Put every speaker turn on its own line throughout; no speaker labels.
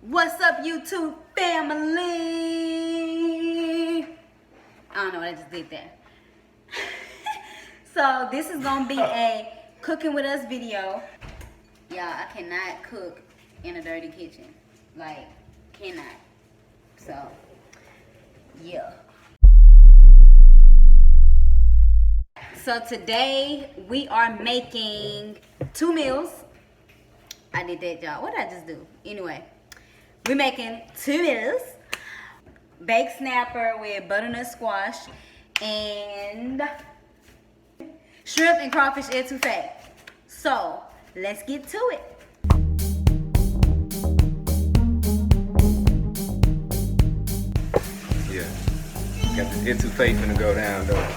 What's up, YouTube family? I don't know what I just did there. So this is gonna be a cooking with us video. Y'all, I cannot cook in a dirty kitchen. Like, cannot. So, yeah. So today we are making 2 meals. I did that, y'all. What did I just do? Anyway, we're making 2 meals. Baked snapper with butternut squash and shrimp and crawfish etouffee. So, let's get to it.
Yeah, got this etouffee finna go down though.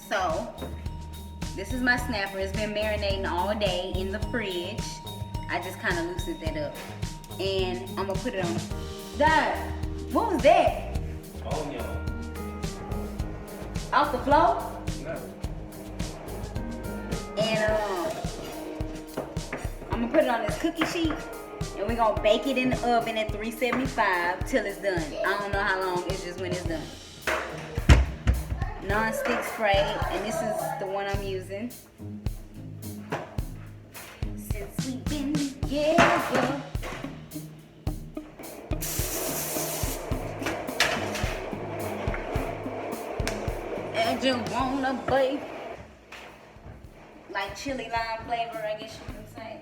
So, this is my snapper. It's been marinating all day in the fridge. I just kind of loosened that up. And I'm going to put it on. Dad, what was that?
Oh, yeah.
Off the floor?
No.
And I'm going to put it on this cookie sheet. And we're going to bake it in the oven at 375 till it's done. I don't know how long. It's just when it's done. Non-stick spray, and this is the one I'm using. Since we've been together. And you wanna bake. Like chili lime flavor, I guess you can say.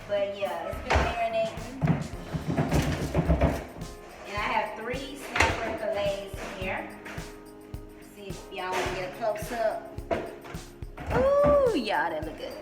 But yeah, it's been marinating. And I have 3 snapper fillets here. If y'all want to get a close up. Ooh, y'all, that look good.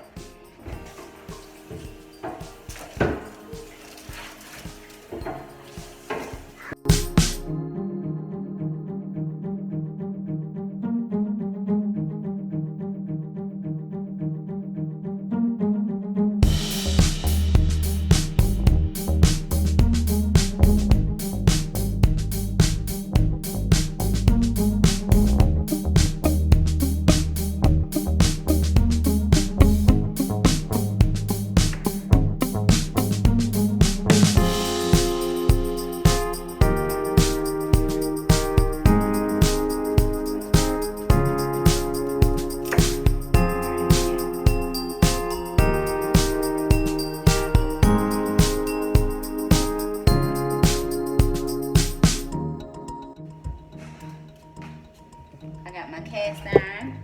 I got my cast iron.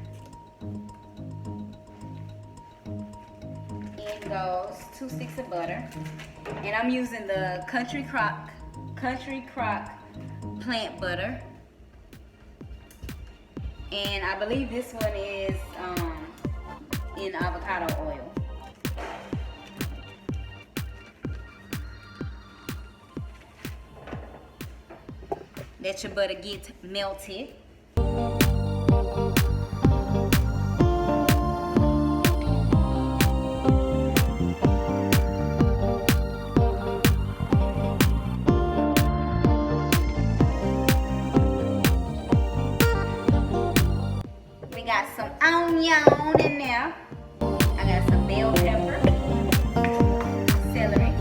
In goes 2 sticks of butter. And I'm using the Country Crock plant butter. And I believe this one is in avocado oil. Let your butter get melted. Got some onion in there. I got some bell pepper, celery.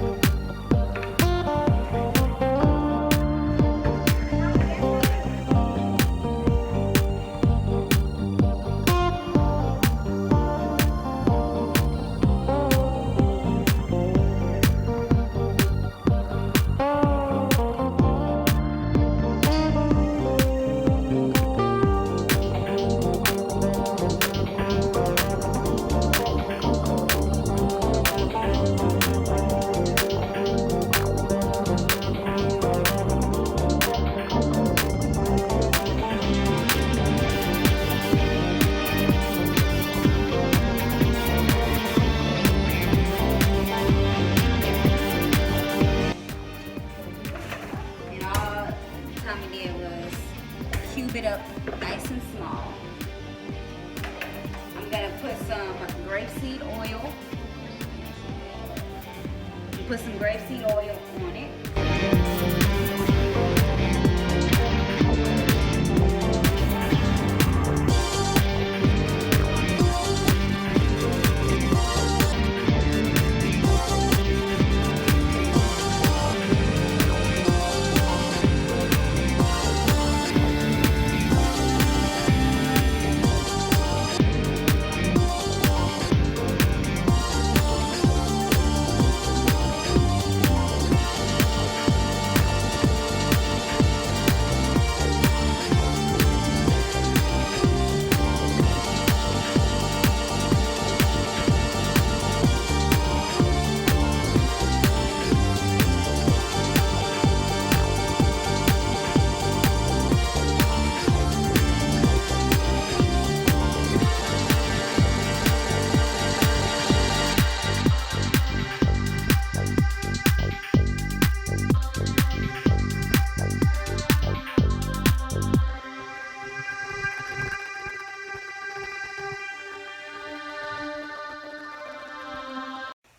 Put some grapeseed oil on it.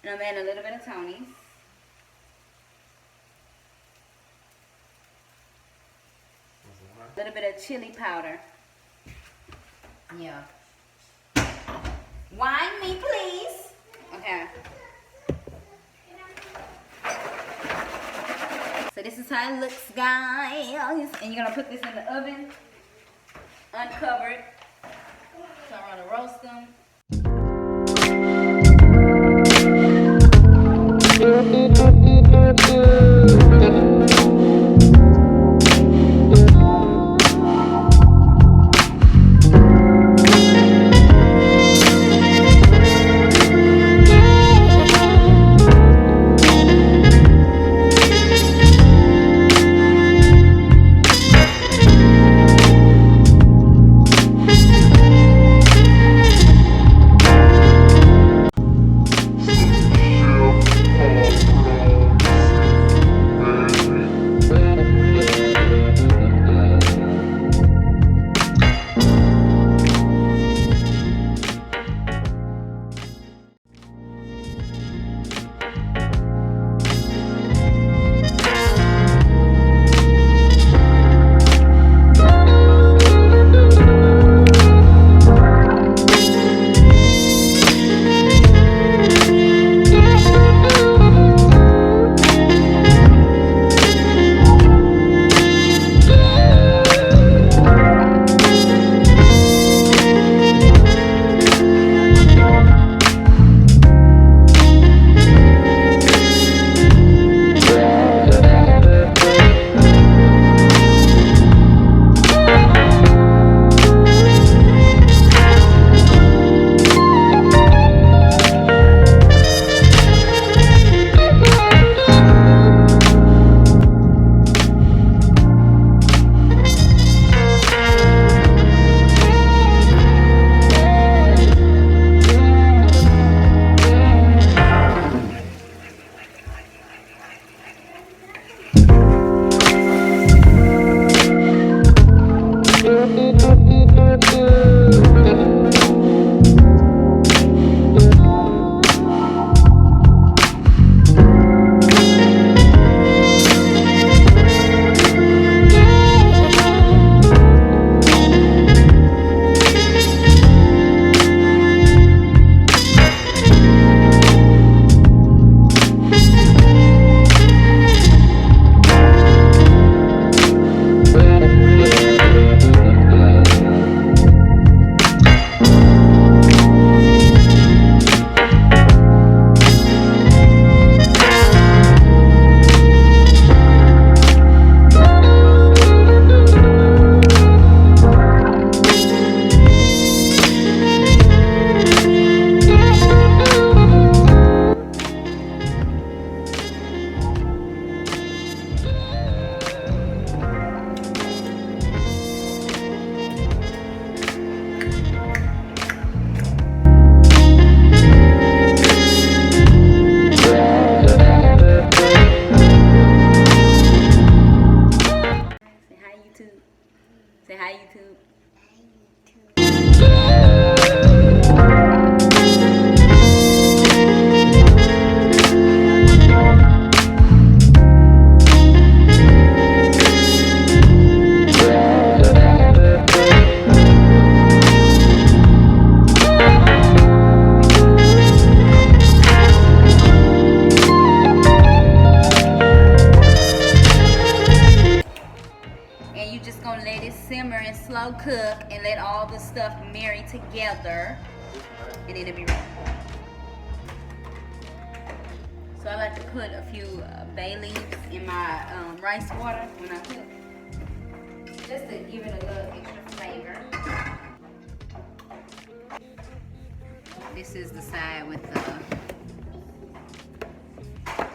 And I'm adding a little bit of Tony's. A little bit of chili powder. Yeah. Wine me, please. Okay. So this is how it looks, guys. And you're gonna put this in the oven, uncovered. So I'm gonna roast them. marry together, and then it'll be ready. So I like to put a few bay leaves in my rice water when I cook, just to give it a little extra flavor. This is the side with the.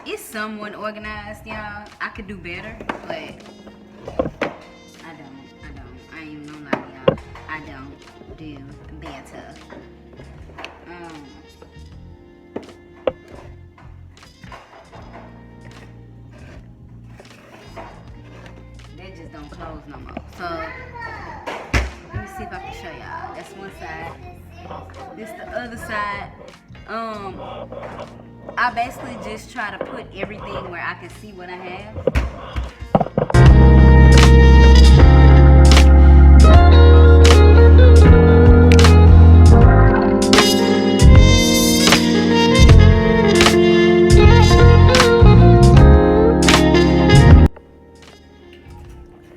It's somewhat organized, y'all. I could do better, but I ain't gonna lie to y'all. I don't do better. They just don't close no more. So let me see if I can show y'all. That's one side. This the other side. I basically just try to put everything where I can see what I have.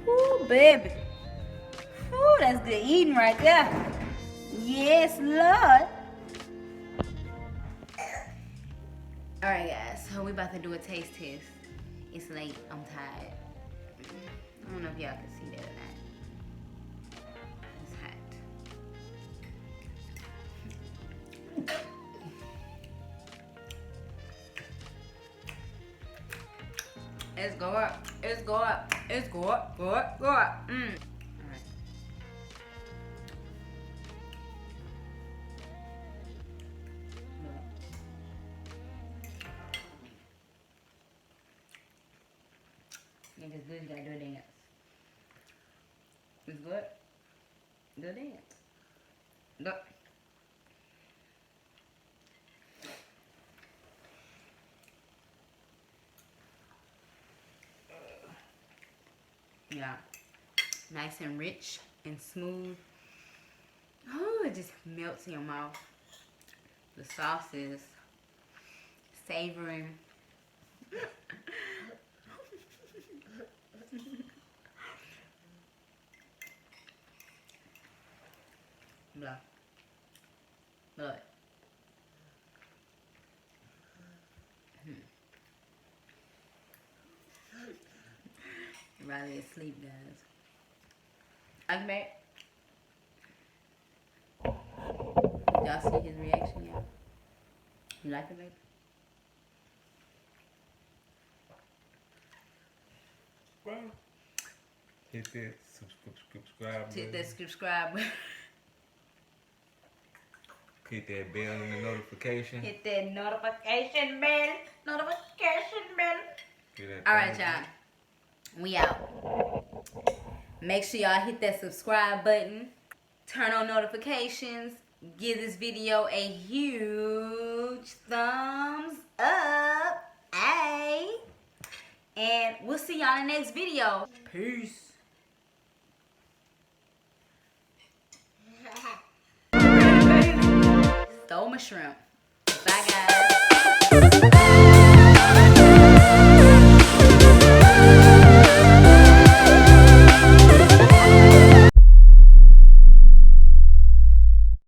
Ooh, baby. Ooh, that's good eating right there. Yes, Lord. Alright guys, so we about to do a taste test. It's late, I'm tired. I don't know if y'all can see that or not. It's hot. It's good, it's good, it's good, good, good. Alright. Niggas good, you gotta do a dance. It's good. Do a dance. Look. Yeah. Nice and rich and smooth. Oh, it just melts in your mouth. The sauce is savory. Blah. Look. Riley is asleep, guys. I'm back. Y'all see his reaction, y'all? You like it, babe?
Well, hit that subscribe button.
Hit that subscribe button.
Hit that bell and the notification.
Hit that notification bell. Notification bell. Alright, y'all. We out. Make sure y'all hit that subscribe button. Turn on notifications. Give this video a huge thumbs up. Ay. And we'll see y'all in the next video. Peace. Stole my shrimp. Bye, guys.